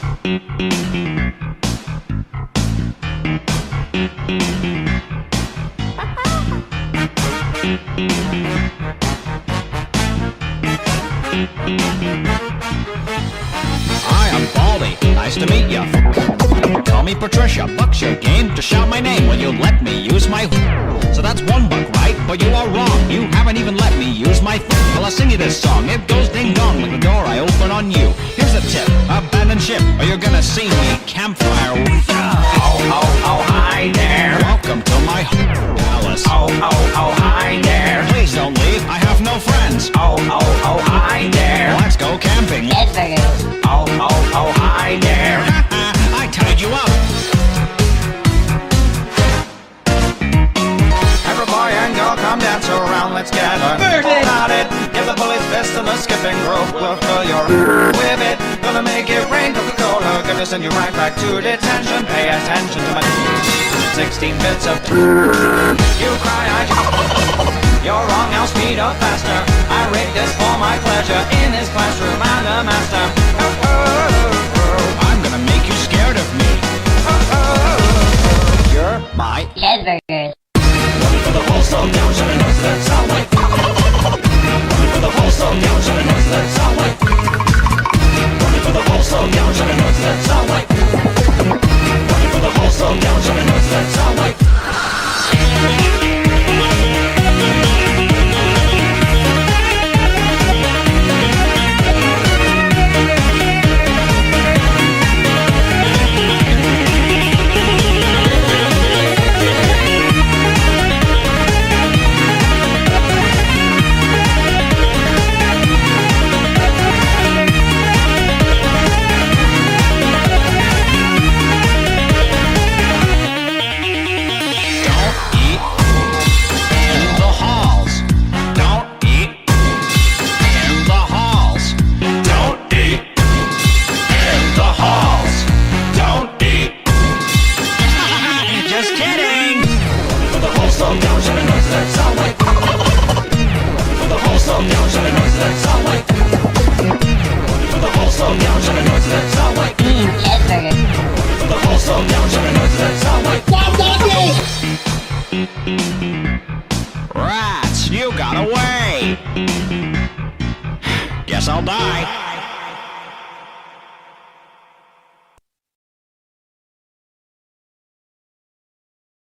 Hi, I'm Baldy. Nice to meet ya. Call me Patricia. Buck's your game to shout my name when you let me use my. So that's $1, right? But you are wrong. You haven't even let me use my. Well, I'll sing you this song. It goes ding dong like the door I open on you. Here's a tip: abandon ship, or you're gonna see me campfire. Oh, oh, oh, hi there. Welcome to my palace. Oh, oh, oh, hi there. Please don't leave. I have no friends. Oh, oh, oh, hi there. Let's go camping. Oh, oh, oh, hi there. I tied you up. Every boy and girl come dance around, let's get about it. Give the police fist and the skipping rope. We'll fill your with it. Gonna make it rain Coca-Cola. Gonna send you right back to detention. Pay attention to my 16 bits of you cry, you're wrong, now speed up faster. I rigged this for my pleasure. In his classroom, I'm the master. Oh, oh, oh. I'm gonna make you scared of me. Oh, oh. You're my Cheeseburgers. Running for the whole song down, shut a nose to that sound like. Running for the whole song down, shut a nose to that sound like. Running for the whole song down, shut a nose to that sound like. Running for the whole song down, shut a nose to that sound like. Just kidding! For the whole song down, shut a nose to that sound like. For the whole song down, shut a nose to that sound like. For the whole song down, shut a nose to that sound like. Cheeseburgers. For the whole song down, shut a nose to that sound like. Rats, you got away! Guess I'll die.